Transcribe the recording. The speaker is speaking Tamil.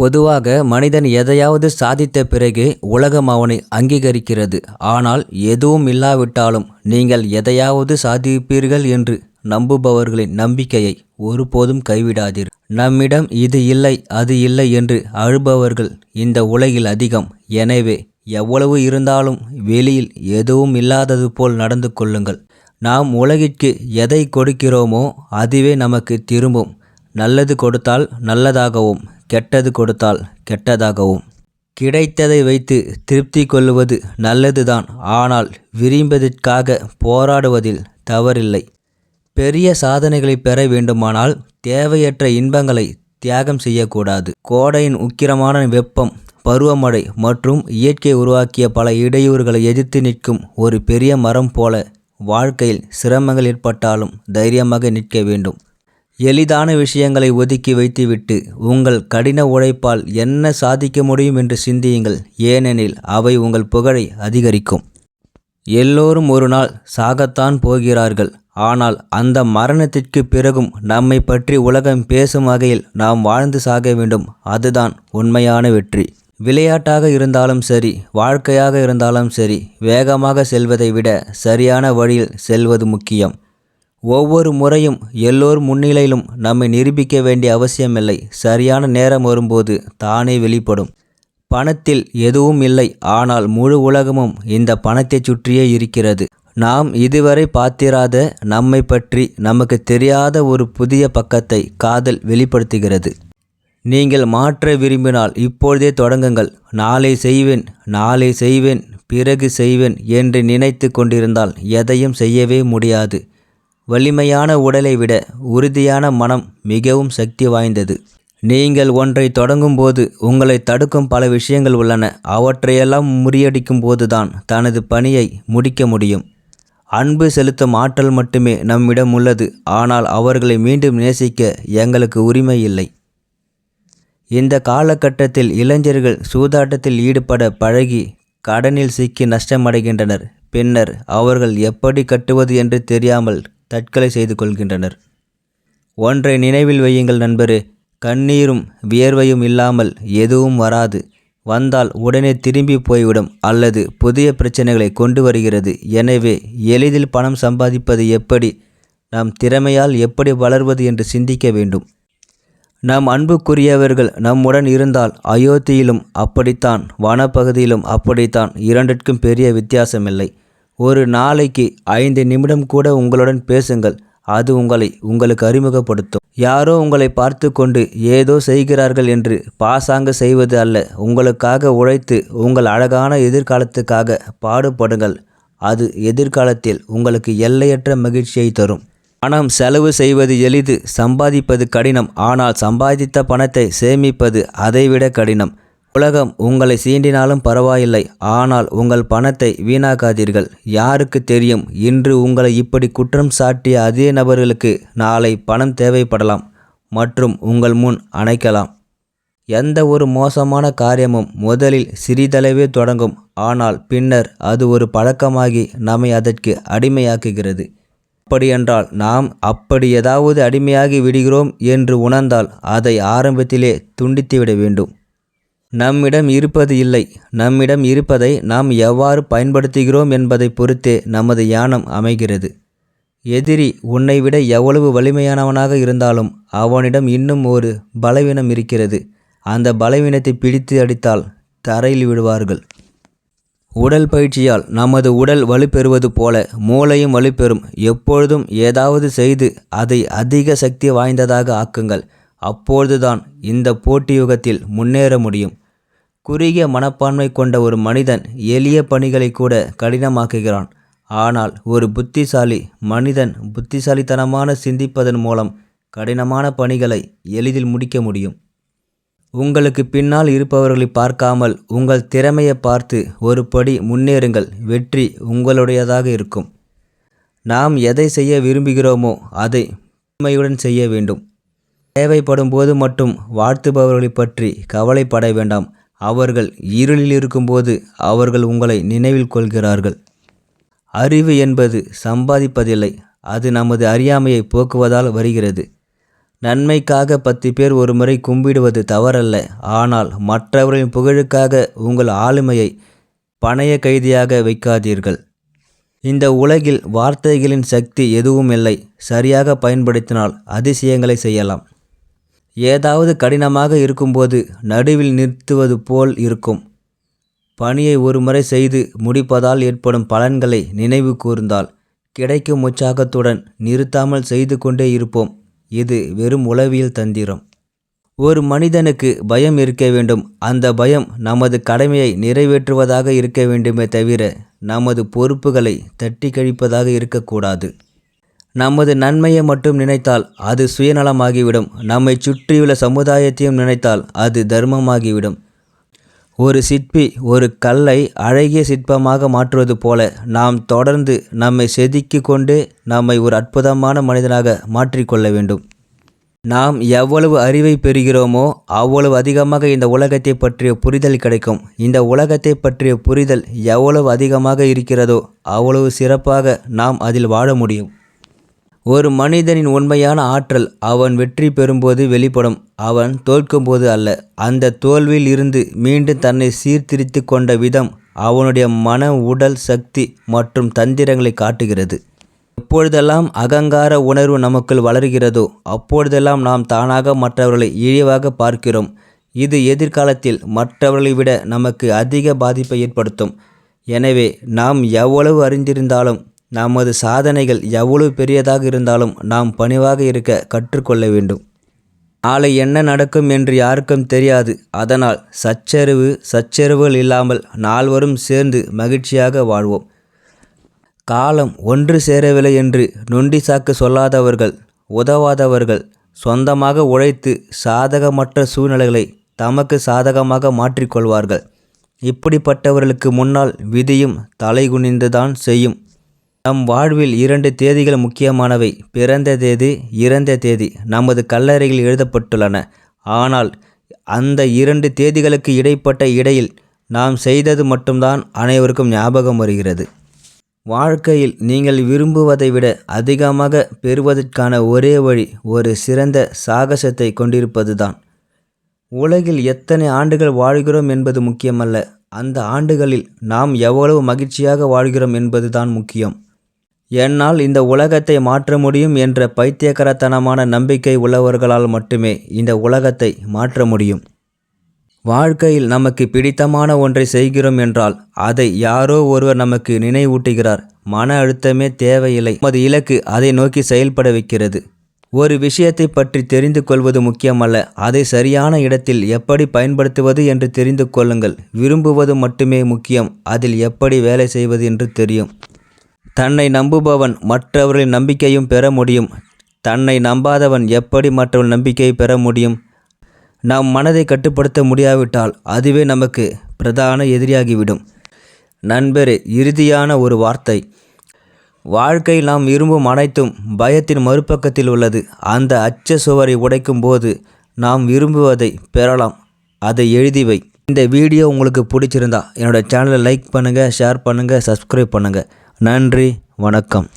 பொதுவாக மனிதன் எதையாவது சாதித்த பிறகு உலகம் அவனை அங்கீகரிக்கிறது. ஆனால் எதுவும் இல்லாவிட்டாலும் நீங்கள் எதையாவது சாதிப்பீர்கள் என்று நம்புபவர்களின் நம்பிக்கையை ஒருபோதும் கைவிடாதீர்கள். நம்மிடம் இது இல்லை அது இல்லை என்று அழுபவர்கள் இந்த உலகில் அதிகம். எனவே எவ்வளவு இருந்தாலும் வெளியில் எதுவும் இல்லாதது போல் நடந்து கொள்ளுங்கள். நாம் உலகிற்கு எதை கொடுக்கிறோமோ அதுவே நமக்கு திரும்பும். நல்லது கொடுத்தால் நல்லதாகவும் கெட்டது கொடுத்தால் கெட்டதாகவும். கிடைத்ததை வைத்து திருப்தி கொள்வது நல்லதுதான். ஆனால் விரும்பியதற்காக போராடுவதில் தவறில்லை. பெரிய சாதனைகளை பெற வேண்டுமானால் தேவையற்ற இன்பங்களை தியாகம் செய்யக்கூடாது. கோடையின் உக்கிரமான வெப்பம், பருவமழை மற்றும் இயற்கை உருவாக்கிய பல இடையூறுகளை எதிர்த்து நிற்கும் ஒரு பெரிய மரம் போல வாழ்க்கையில் சிரமங்கள் ஏற்பட்டாலும் தைரியமாக நிற்க வேண்டும். எளிதான விஷயங்களை ஒதுக்கி வைத்துவிட்டு உங்கள் கடின உழைப்பால் என்ன சாதிக்க முடியும் என்று சிந்தியுங்கள். ஏனெனில் அவை உங்கள் புகழை அதிகரிக்கும். எல்லோரும் ஒரு நாள் சாகத்தான் போகிறார்கள். ஆனால் அந்த மரணத்திற்கு பிறகும் நம்மை பற்றி உலகம் பேசும் வகையில் நாம் வாழ்ந்து சாக வேண்டும். அதுதான் உண்மையான வெற்றி. விளையாட்டாக இருந்தாலும் சரி, வாழ்க்கையாக இருந்தாலும் சரி, வேகமாக செல்வதை விட சரியான வழியில் செல்வது முக்கியம். ஒவ்வொரு முறையும் எல்லோர் முன்னிலையிலும் நம்மை நிரூபிக்க வேண்டிய அவசியமில்லை. சரியான நேரம் வரும்போது தானே வெளிப்படும். பணத்தில் எதுவும் இல்லை, ஆனால் முழு உலகமும் இந்த பணத்தை சுற்றியே இருக்கிறது. நாம் இதுவரை பார்த்திராத, நம்மை பற்றி நமக்கு தெரியாத ஒரு புதிய பக்கத்தை காதல் வெளிப்படுத்துகிறது. நீங்கள் மாற்ற விரும்பினால் இப்பொழுதே தொடங்குங்கள். நாளை செய்வேன், நாளை செய்வேன், பிறகு செய்வேன் என்று நினைத்து கொண்டிருந்தால் எதையும் செய்யவே முடியாது. வலிமையான உடலை விட உறுதியான மனம் மிகவும் சக்தி வாய்ந்தது. நீங்கள் ஒன்றை தொடங்கும்போது உங்களை தடுக்கும் பல விஷயங்கள் உள்ளன. அவற்றையெல்லாம் முறியடிக்கும் போதுதான் தனது பணியை முடிக்க முடியும். அன்பு செலுத்தும் ஆற்றல் மட்டுமே நம்மிடம் உள்ளது. ஆனால் அவர்களை மீண்டும் நேசிக்க எங்களுக்கு உரிமை இல்லை. இந்த காலகட்டத்தில் இளைஞர்கள் சூதாட்டத்தில் ஈடுபட பழகி கடனில் சிக்கி நஷ்டமடைகின்றனர். பின்னர் அவர்கள் எப்படி கட்டுவது என்று தெரியாமல் தற்கொலை செய்து கொள்கின்றனர். ஒன்றை நினைவில் வையுங்கள் நண்பரே, கண்ணீரும் வியர்வையும் இல்லாமல் எதுவும் வராது. வந்தால் உடனே திரும்பி போய்விடும் அல்லது புதிய பிரச்சனைகளை கொண்டு வருகிறது. எனவே எளிதில் பணம் சம்பாதிப்பது எப்படி, நம் திறமையால் எப்படி வளர்வது என்று சிந்திக்க வேண்டும். நம் அன்புக்குரியவர்கள் நம்முடன் இருந்தால் அயோத்தியிலும் அப்படித்தான், வனப்பகுதியிலும் அப்படித்தான். இரண்டிற்கும் பெரிய வித்தியாசமில்லை. ஒரு நாளைக்கு 5 நிமிடம் கூட உங்களுடன் பேசுங்கள். அது உங்களுக்கு அறிமுகப்படுத்தும். யாரோ உங்களை பார்த்து கொண்டு ஏதோ செய்கிறார்கள் என்று பாசாங்கு செய்வது அல்ல. உங்களுக்காக உழைத்து உங்கள் அழகான எதிர்காலத்துக்காக பாடுபடுங்கள். அது எதிர்காலத்தில் உங்களுக்கு எல்லையற்ற மகிழ்ச்சியை தரும். பணம் செலவு செய்வது எளிது, சம்பாதிப்பது கடினம். ஆனால் சம்பாதித்த பணத்தை சேமிப்பது அதைவிட கடினம். உலகம் உங்களை சீண்டினாலும் பரவாயில்லை, ஆனால் உங்கள் பணத்தை வீணாக்காதீர்கள். யாருக்கு தெரியும், இன்று உங்களை இப்படி குற்றம் சாட்டிய அதே நபர்களுக்கு நாளை பணம் தேவைப்படலாம் மற்றும் உங்கள் முன் அணைக்கலாம். எந்த ஒரு மோசமான காரியமும் முதலில் சிறிதளவே தொடங்கும். ஆனால் பின்னர் அது ஒரு பழக்கமாகி நம்மை அதற்கு அடிமையாக்குகிறது. அப்படியென்றால் நாம் அப்படி ஏதாவது அடிமையாகி விடுகிறோம் என்று உணர்ந்தால் அதை ஆரம்பத்திலே துண்டித்துவிட வேண்டும். நம்மிடம் இருப்பது இல்லை, நம்மிடம் இருப்பதை நாம் எவ்வாறு பயன்படுத்துகிறோம் என்பதை பொறுத்தே நமது ஞானம் அமைகிறது. எதிரி உன்னை விட எவ்வளவு வலிமையானவனாக இருந்தாலும் அவனிடம் இன்னும் ஒரு பலவீனம் இருக்கிறது. அந்த பலவீனத்தை பிடித்து அடித்தால் தரையில் விடுவார்கள். உடல் பயிற்சியால் நமது உடல் வலுப்பெறுவது போல மூளையும் வலுப்பெறும். எப்பொழுதும் ஏதாவது செய்து அதை அதிக சக்தி வாய்ந்ததாக ஆக்குங்கள். அப்பொழுதுதான் இந்த போட்டி யுகத்தில் முன்னேற முடியும். குறுகிய மனப்பான்மை கொண்ட ஒரு மனிதன் எளிய பணிகளை கூட கடினமாக்குகிறான். ஆனால் ஒரு புத்திசாலி மனிதன் புத்திசாலித்தனமான சிந்திப்பதன் மூலம் கடினமான பணிகளை எளிதில் முடிக்க முடியும். உங்களுக்கு பின்னால் இருப்பவர்களை பார்க்காமல் உங்கள் திறமையை பார்த்து ஒரு படி முன்னேறுங்கள். வெற்றி உங்களுடையதாக இருக்கும். நாம் எதை செய்ய விரும்புகிறோமோ அதை உண்மையுடன் செய்ய வேண்டும். தேவைப்படும் போது மட்டும் வாழ்த்துபவர்களை பற்றி கவலைப்பட வேண்டாம். அவர்கள் இருளில் இருக்கும்போது அவர்கள் உங்களை நினைவில் கொள்கிறார்கள். அறிவு என்பது சம்பாதிப்பதில்லை, அது நமது அறியாமையை போக்குவதால் வருகிறது. நன்மைக்காக 10 பேர் ஒரு முறை கும்பிடுவது தவறல்ல. ஆனால் மற்றவர்களின் புகழுக்காக உங்கள் ஆளுமையை பணய கைதியாக வைக்காதீர்கள். இந்த உலகில் வார்த்தைகளின் சக்தி எதுவும் இல்லை. சரியாக பயன்படுத்தினால் அதிசயங்களை செய்யலாம். ஏதாவது கடினமாக இருக்கும்போது நடுவில் நிறுத்துவது போல் இருக்கும். பணியை ஒரு முறை செய்து முடிப்பதால் ஏற்படும் பலன்களை நினைவு கூர்ந்தால் கிடைக்கும் உற்சாகத்துடன் நிறுத்தாமல் செய்து கொண்டே இருப்போம். இது வெறும் உளவியல் தந்திரம். ஒரு மனிதனுக்கு பயம் இருக்க வேண்டும். அந்த பயம் நமது கடமையை நிறைவேற்றுவதாக இருக்க வேண்டுமே தவிர நமது பொறுப்புகளை தட்டி கழிப்பதாக இருக்கக்கூடாது. நமது நன்மையை மட்டும் நினைத்தால் அது சுயநலமாகிவிடும். நம்மை சுற்றியுள்ள சமுதாயத்தையும் நினைத்தால் அது தர்மமாகிவிடும். ஒரு சிற்பி ஒரு கல்லை அழகிய சிற்பமாக மாற்றுவது போல நாம் தொடர்ந்து நம்மை செதுக்கி கொண்டு நம்மை ஒரு அற்புதமான மனிதனாக மாற்றிக்கொள்ள வேண்டும். நாம் எவ்வளவு அறிவை பெறுகிறோமோ அவ்வளவு அதிகமாக இந்த உலகத்தை பற்றிய புரிதல் கிடைக்கும். இந்த உலகத்தை பற்றிய புரிதல் எவ்வளவு அதிகமாக இருக்கிறதோ அவ்வளவு சிறப்பாக நாம் அதில் வாழ முடியும். ஒரு மனிதனின் உண்மையான ஆற்றல் அவன் வெற்றி பெறும்போது வெளிப்படும், அவன் தோற்கும்போது அல்ல. அந்த தோல்வியில் இருந்து மீண்டும் தன்னை சீர்திருத்தி கொண்ட விதம் அவனுடைய மன உடல் சக்தி மற்றும் தந்திரங்களை காட்டுகிறது. எப்பொழுதெல்லாம் அகங்கார உணர்வு நமக்குள் வளர்கிறதோ அப்பொழுதெல்லாம் நாம் தானாக மற்றவர்களை இழிவாக பார்க்கிறோம். இது எதிர்காலத்தில் மற்றவர்களை விட நமக்கு அதிக பாதிப்பை ஏற்படுத்தும். எனவே நாம் எவ்வளவு அறிந்திருந்தாலும் நமது சாதனைகள் எவ்வளவு பெரியதாக இருந்தாலும் நாம் பணிவாக இருக்க கற்றுக்கொள்ள வேண்டும். நாளை என்ன நடக்கும் என்று யாருக்கும் தெரியாது. அதனால் சச்சரவுகள் இல்லாமல் நால்வரும் சேர்ந்து மகிழ்ச்சியாக வாழ்வோம். காலம் ஒன்று சேரவில்லை என்று நொண்டி சாக்கு சொல்லாதவர்கள், உதவாதவர்கள், சொந்தமாக உழைத்து சாதகமற்ற சூழ்நிலைகளை தமக்கு சாதகமாக மாற்றிக்கொள்வார்கள். இப்படிப்பட்டவர்களுக்கு முன்னால் விதியும் தலைகுனிந்துதான் செய்யும். நம் வாழ்வில் 2 தேதிகள் முக்கியமானவை. பிறந்த தேதி, இறந்த தேதி நமது கல்லறையில் எழுதப்பட்டுள்ளன. ஆனால் அந்த 2 தேதிகளுக்கு இடைப்பட்ட இடையில் நாம் செய்தது மட்டும்தான் அனைவருக்கும் ஞாபகம் வருகிறது. வாழ்க்கையில் நீங்கள் விரும்புவதை விட அதிகமாக பெறுவதற்கான ஒரே வழி ஒரு சிறந்த சாகசத்தை கொண்டிருப்பதுதான். உலகில் எத்தனை ஆண்டுகள் வாழ்கிறோம் என்பது முக்கியமல்ல, அந்த ஆண்டுகளில் நாம் எவ்வளவு மகிழ்ச்சியாக வாழ்கிறோம் என்பதுதான் முக்கியம். என்னால் இந்த உலகத்தை மாற்ற முடியும் என்ற பைத்தியக்காரத்தனமான நம்பிக்கை உள்ளவர்களால் மட்டுமே இந்த உலகத்தை மாற்ற முடியும். வாழ்க்கையில் நமக்கு பிடித்தமான ஒன்றை செய்கிறோம் என்றால் அதை யாரோ ஒருவர் நமக்கு நினைவூட்டுகிறார். மன அழுத்தமே தேவையில்லை. நமது இலக்கு அதை நோக்கி செயல்பட வைக்கிறது. ஒரு விஷயத்தை பற்றி தெரிந்து கொள்வது முக்கியமல்ல, அதை சரியான இடத்தில் எப்படி பயன்படுத்துவது என்று தெரிந்து கொள்ளுங்கள். விரும்புவது மட்டுமே முக்கியம், அதில் எப்படி வேலை செய்வது என்று தெரியும். தன்னை நம்புபவன் மற்றவர்களின் நம்பிக்கையும் பெற முடியும். தன்னை நம்பாதவன் எப்படி மற்றவர்கள் நம்பிக்கையை பெற முடியும்? நம் மனதை கட்டுப்படுத்த முடியாவிட்டால் அதுவே நமக்கு பிரதான எதிரியாகிவிடும். நண்பரே, இறுதியான ஒரு வார்த்தை. வாழ்க்கையில் நாம் விரும்பும் அனைத்தும் பயத்தின் மறுபக்கத்தில் உள்ளது. அந்த அச்ச சுவரை உடைக்கும் போது நாம் விரும்புவதை பெறலாம். அதை எழுதி வை. இந்த வீடியோ உங்களுக்கு பிடிச்சிருந்தா என்னோடய சேனலை லைக் பண்ணுங்கள், ஷேர் பண்ணுங்கள், சப்ஸ்கிரைப் பண்ணுங்கள். நன்றி, வணக்கம்.